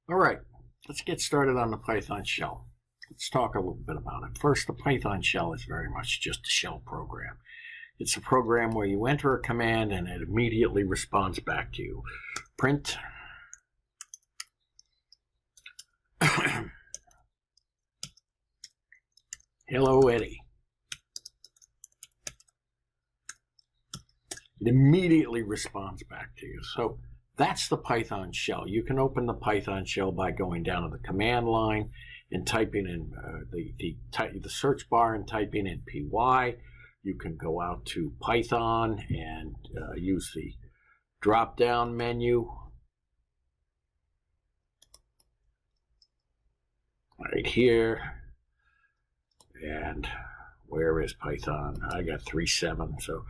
All right, let's get started on the Python shell. Let's talk a little bit about it. First, the Python shell is very much just a shell program. It's a program where you enter a command and it immediately responds back to you. Print hello, Eddie. It immediately responds back to you. So that's the Python shell. You can open the Python shell by going down to the command line and typing in the search bar and typing in py. You can go out to Python and use the drop-down menu right here. And where is Python? I got 3.7, so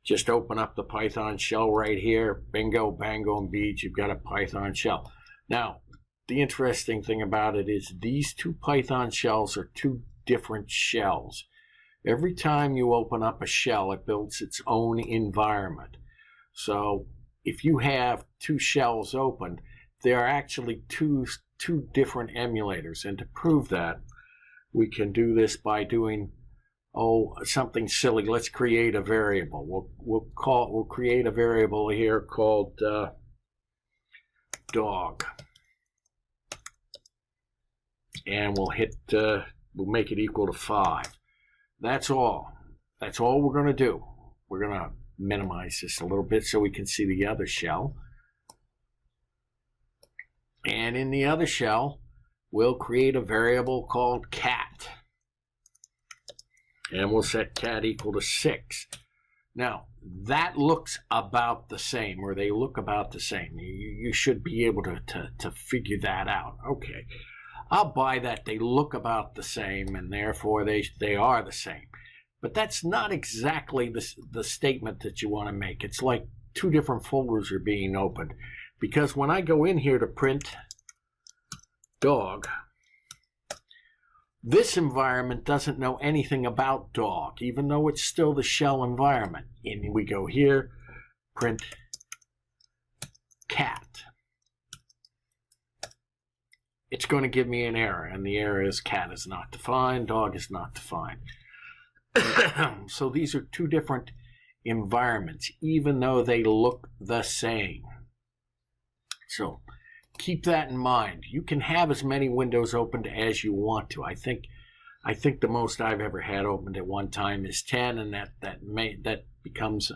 just open up the Python shell right here. Bingo, bango, and beads, you've got a Python shell. Now, the interesting thing about it is these two Python shells are two different shells. Every time you open up a shell, it builds its own environment. So if you have two shells opened, they are actually two different emulators. And to prove that, we can do this by doing something silly. Let's create a variable. We'll create a variable here called dog, and we'll make it equal to 5. That's all. That's all we're going to do. We're going to minimize this a little bit so we can see the other shell. And in the other shell, we'll create a variable called cat. And we'll set cat equal to 6. Now, that looks about the same, or they look about the same. You should be able to figure that out. Okay, I'll buy that they look about the same, and therefore they are the same. But that's not exactly the statement that you want to make. It's like two different folders are being opened. Because when I go in here to print dog, this environment doesn't know anything about dog, even though it's still the shell environment. And we go here, print cat. It's going to give me an error, and the error is cat is not defined, dog is not defined. So these are two different environments, even though they look the same. So keep that in mind. You can have as many windows opened as you want to. I think the most I've ever had opened at one time is 10, and that becomes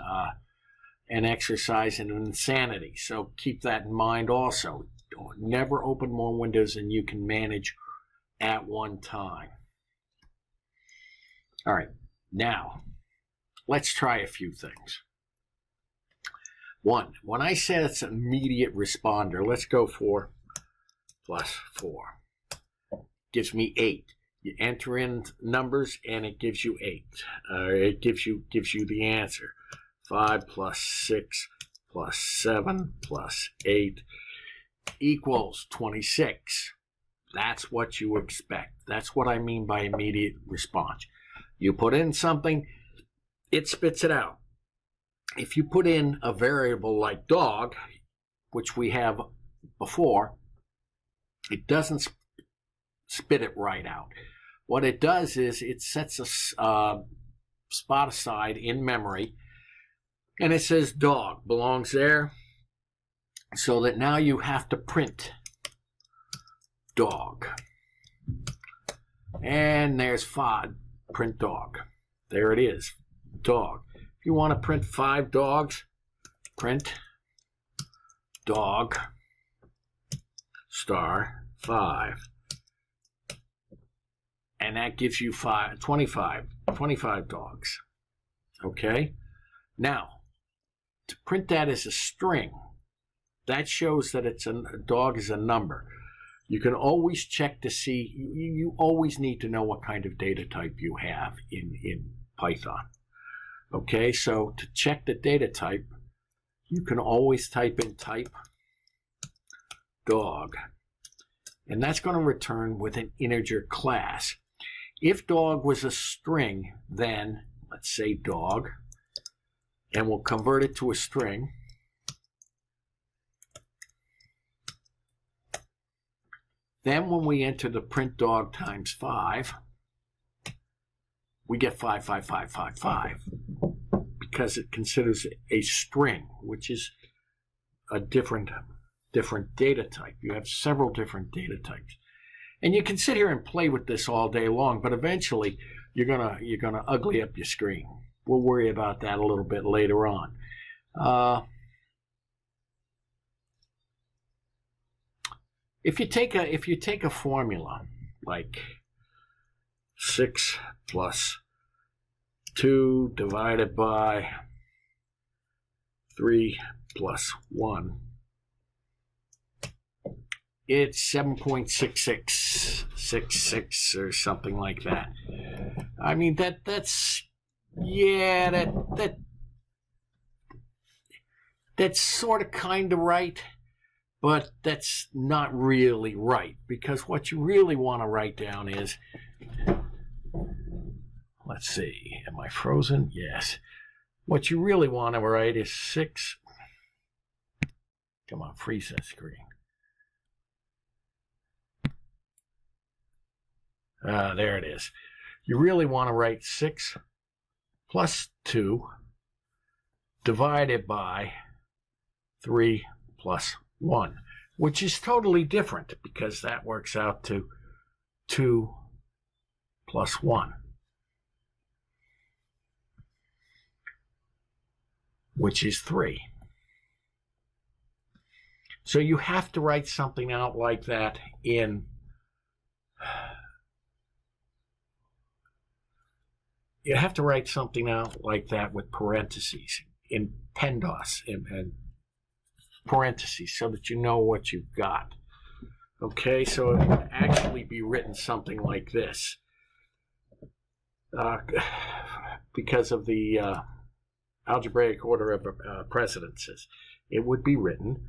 an exercise in insanity. So keep that in mind also. Never open more windows than you can manage at one time. All right, now let's try a few things. One, when I said it's an immediate responder, let's go for +4. Gives me 8. You enter in numbers and it gives you 8. It gives you the answer. 5 + 6 + 7 + 8 equals 26. That's what you expect. That's what I mean by immediate response. You put in something, it spits it out. If you put in a variable like dog, which we have before, it doesn't spit it right out. What it does is it sets a spot aside in memory, and it says dog belongs there, so that now you have to print dog. And there's 5, print dog. There it is, dog. If you want to print 5 dogs, print dog *5. And that gives you 25 dogs. Okay? Now, to print that as a string, that shows that a dog is a number. You can always check to see, you always need to know what kind of data type you have in Python. Okay, so to check the data type, you can always type in type dog, and that's going to return with an integer class. If dog was a string, then let's say dog, and we'll convert it to a string. Then when we enter the print dog times 5, we get 5, 5, 5, 5, 5, because it considers a string, which is a different data type. You have several different data types. And you can sit here and play with this all day long, but eventually you're gonna ugly up your screen. We'll worry about that a little bit later on. If you take a formula like 6 plus 2 divided by 3 plus 1, it's 7.6666 or something like that. I mean, that's sort of kind of right, but that's not really right, because what you really want to write down is, let's see, am I frozen? Yes. What you really want to write is 6. Come on, freeze that screen. There it is. You really want to write 6 plus 2 divided by 3 plus 1, which is totally different, because that works out to 2 plus 1, which is 3. So you have to write something out like that in with parentheses, in PEMDAS, and parentheses, so that you know what you've got. Okay, so it would actually be written something like this, because of the algebraic order of precedences. It would be written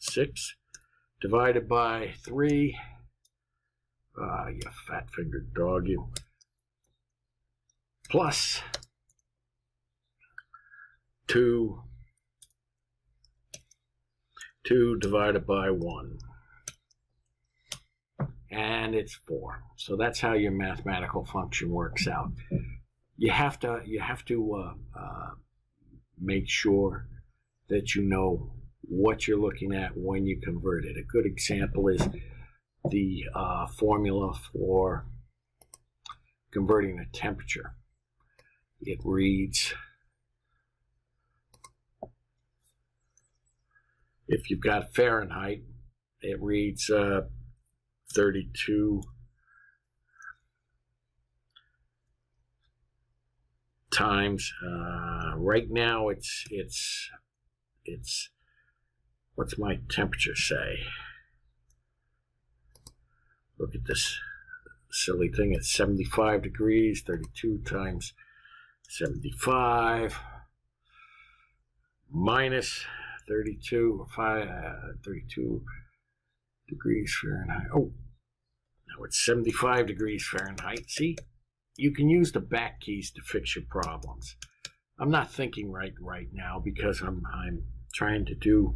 6 divided by 3, you fat-fingered dog, you, plus 2 divided by 1, and it's 4. So that's how your mathematical function works out. You have to make sure that you know what you're looking at when you convert it. A good example is the formula for converting a temperature. It reads, if you've got Fahrenheit, it reads 32 times, right now it's what's my temperature say? Look at this silly thing. It's 75 degrees. 32 times 75 minus 32 degrees Fahrenheit. Oh, now it's 75 degrees Fahrenheit. See, you can use the back keys to fix your problems. I'm not thinking right now, because I'm trying to do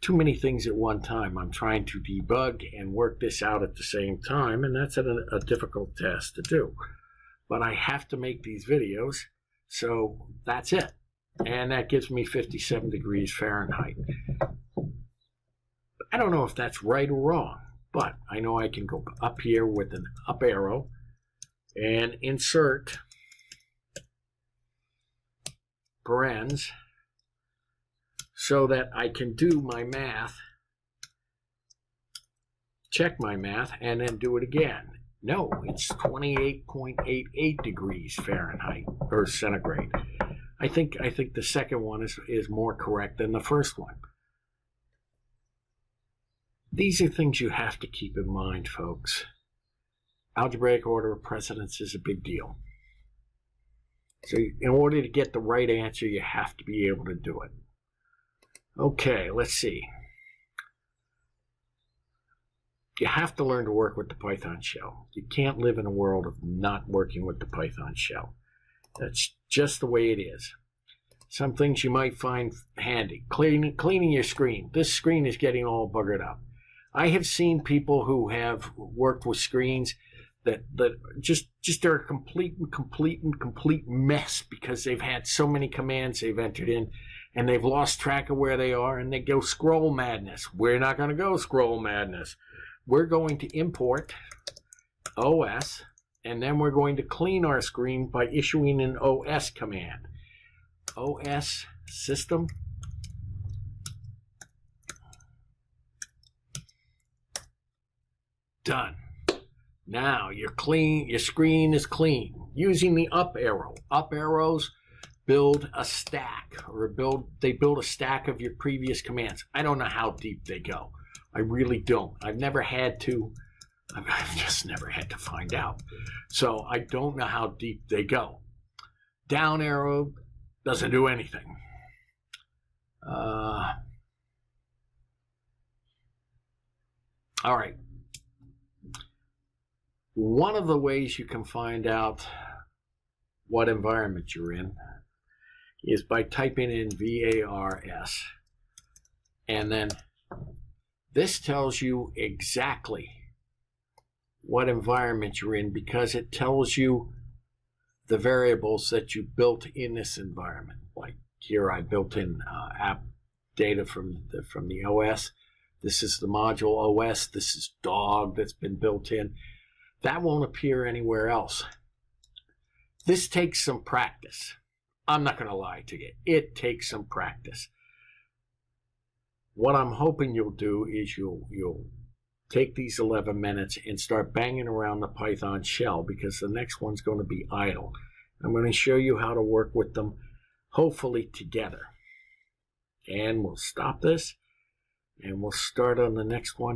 too many things at one time. I'm trying to debug and work this out at the same time, and that's a difficult task to do. But I have to make these videos, so that's it. And that gives me 57 degrees Fahrenheit. I don't know if that's right or wrong, but I know I can go up here with an up arrow and insert parens so that I can do my math, check my math, and then do it again. No, it's 28.88 degrees Fahrenheit or centigrade. I think the second one is more correct than the first one. These are things you have to keep in mind, folks. Algebraic order of precedence is a big deal. So in order to get the right answer, you have to be able to do it. Okay, let's see. You have to learn to work with the Python shell. You can't live in a world of not working with the Python shell. That's just the way it is. Some things you might find handy. Cleaning your screen. This screen is getting all buggered up. I have seen people who have worked with screens that just are a complete mess because they've had so many commands they've entered in and they've lost track of where they are and they go scroll madness. We're not going to go scroll madness. We're going to import OS, and then we're going to clean our screen by issuing an OS command. OS system. Done. Now you're clean, your screen is clean. Using the up arrow. Up arrows build a stack, or they build a stack of your previous commands. I don't know how deep they go. I really don't. I've never had to. I've just never had to find out. So I don't know how deep they go. Down arrow doesn't do anything. All right. One of the ways you can find out what environment you're in is by typing in VARS. And then this tells you exactly what environment you're in because it tells you the variables that you built in this environment. Like here I built in app data from the OS. This is the module OS. This is dog that's been built in. That won't appear anywhere else. This takes some practice. I'm not going to lie to you. It takes some practice. What I'm hoping you'll do is you'll take these 11 minutes and start banging around the Python shell because the next one's going to be idle. I'm going to show you how to work with them, hopefully together. And we'll stop this and we'll start on the next one.